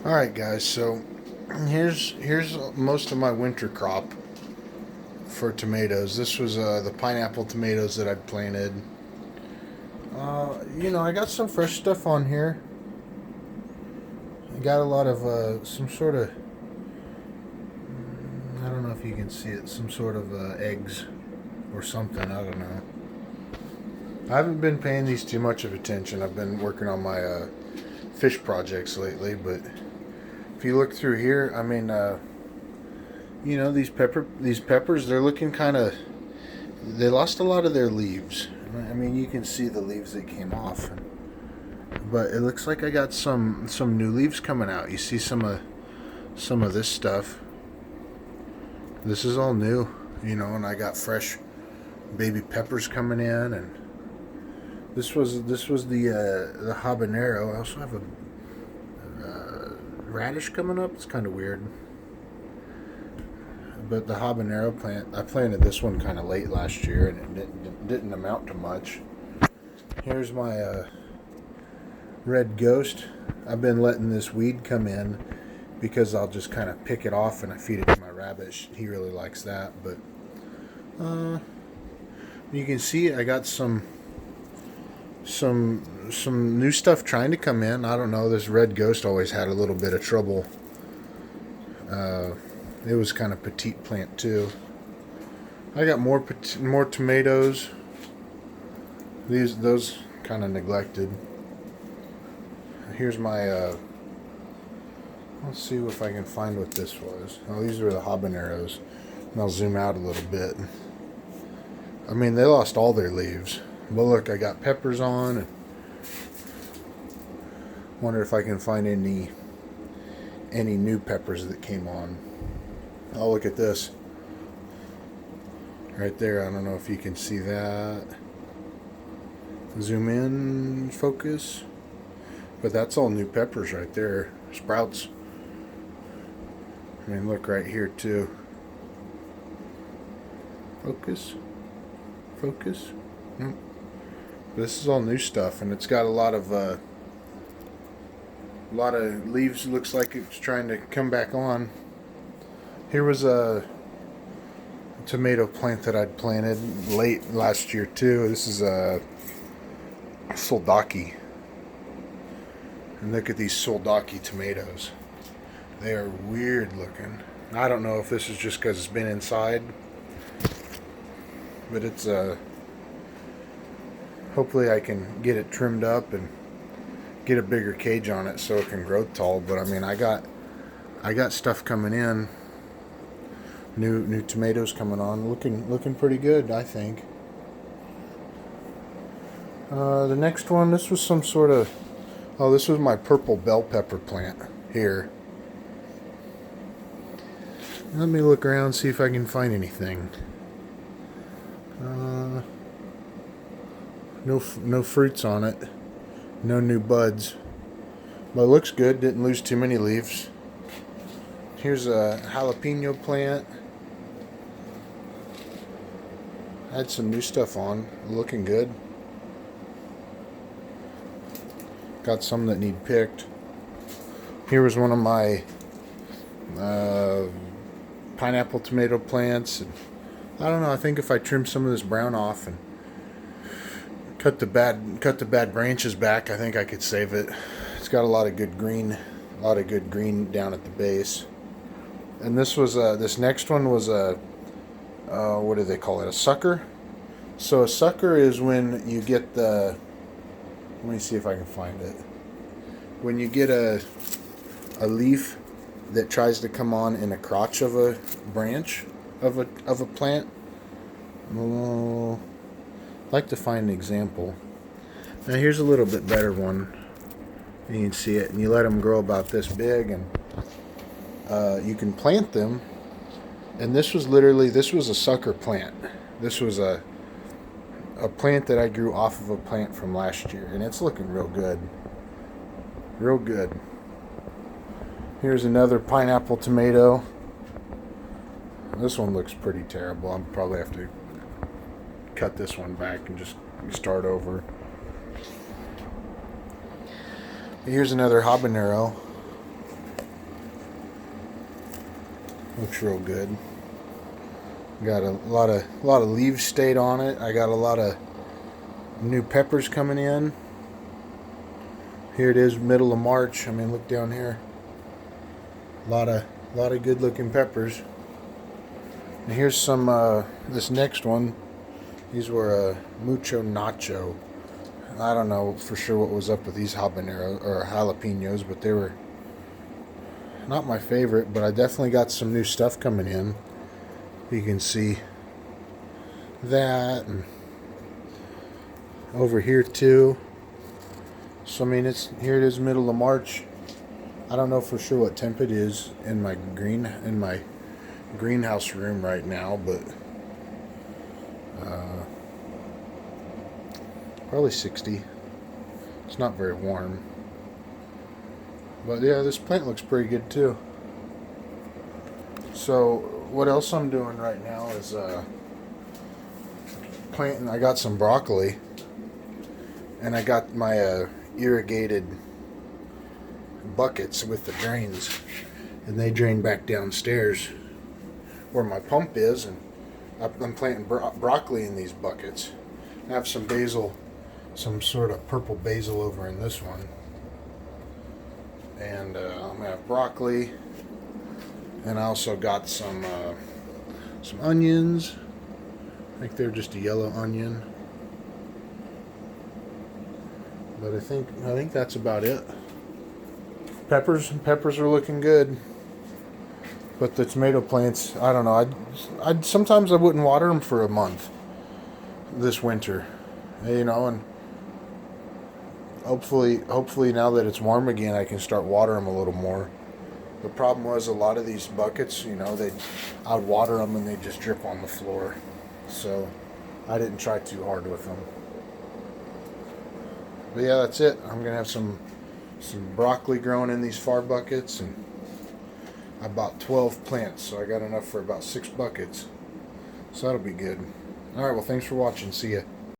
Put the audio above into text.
All right, guys. So here's most of my winter crop for tomatoes. This was the pineapple tomatoes that I'd planted. I got some fresh stuff on here. I got a lot of some sort of, I don't know if you can see it, some sort of eggs or something. I don't know. I haven't been paying these too much of attention. I've been working on my fish projects lately, but if you look through here, I mean, these peppers, they're looking kind of. They lost a lot of their leaves. I mean, you can see the leaves that came off, but it looks like I got some new leaves coming out. You see some of this stuff. This is all new, and I got fresh baby peppers coming in, and this was the habanero. I also have a radish coming up. It's kind of weird. But the habanero plant, I planted this one kind of late last year, and it didn't amount to much. Here's my red ghost. I've been letting this weed come in because I'll just kind of pick it off and I feed it to my rabbit. He really likes that. But you can see I got some new stuff trying to come in. I don't know. This red ghost always had a little bit of trouble. It was kind of petite plant too. I got more tomatoes. Those kind of neglected. Here's my. Let's see if I can find what this was. Oh, these are the habaneros. And I'll zoom out a little bit. I mean, they lost all their leaves. But look, I got peppers on. And wonder if I can find any new peppers that came on. Oh, look at this. Right there. I don't know if you can see that. Zoom in, focus. But that's all new peppers right there. Sprouts. I mean, look right here too. Focus. Focus. Nope. This is all new stuff, and it's got a lot of leaves. Looks like it's trying to come back on. Here was a tomato plant that I'd planted late last year too. This is a soldaki. And look at these soldaki tomatoes. They are weird looking. I don't know if this is just because it's been inside, but it's hopefully I can get it trimmed up and get a bigger cage on it so it can grow tall. But I mean, I got stuff coming in. New tomatoes coming on, looking pretty good, I think. The next one, this was some sort of. Oh, this was my purple bell pepper plant here. Let me look around, see if I can find anything. No fruits on it. No new buds. But it looks good. Didn't lose too many leaves. Here's a jalapeno plant. Had some new stuff on. Looking good. Got some that need picked. Here was one of my pineapple tomato plants. And I don't know. I think if I trim some of this brown off and cut the bad branches back, I think I could save it. It's got a lot of good green down at the base. And this next one was a what do they call it? A sucker. So a sucker is when you get the. Let me see if I can find it. When you get a leaf that tries to come on in a crotch of a branch of a plant. I'd like to find an example. Now here's a little bit better one. You can see it, and you let them grow about this big, and you can plant them. And this was a sucker plant. This was a plant that I grew off of a plant from last year, and it's looking real good. Real good. Here's another pineapple tomato. This one looks pretty terrible. I'll probably have to cut this one back and just start over. Here's another habanero. Looks real good. Got a lot of leaves stayed on it. I got a lot of new peppers coming in. Here it is, middle of March. I mean, look down here. A lot of good looking peppers. And here's some this next one. These were mucho nacho. I don't know for sure what was up with these habanero or jalapenos, but they were not my favorite. But I definitely got some new stuff coming in. You can see that, and over here too. So I mean, here it is, middle of March. I don't know for sure what temp it is in my greenhouse room right now, but probably 60. It's not very warm, but yeah, this plant looks pretty good too. So what else I'm doing right now is planting. I got some broccoli, and I got my irrigated buckets with the drains, and they drain back downstairs where my pump is, and I'm planting broccoli in these buckets. I have some basil, some sort of purple basil over in this one, and I'm gonna have broccoli, and I also got some onions. I think they're just a yellow onion, but I think that's about it. Peppers are looking good, but the tomato plants, I don't know. I'd sometimes I wouldn't water them for a month this winter, and hopefully now that it's warm again, I can start watering them a little more. The problem was a lot of these buckets, I'd water them and they just drip on the floor, so I didn't try too hard with them. But yeah, that's it. I'm gonna have some broccoli growing in these far buckets, and I bought 12 plants, so I got enough for about 6 buckets. So that'll be good. Alright, well, thanks for watching. See ya.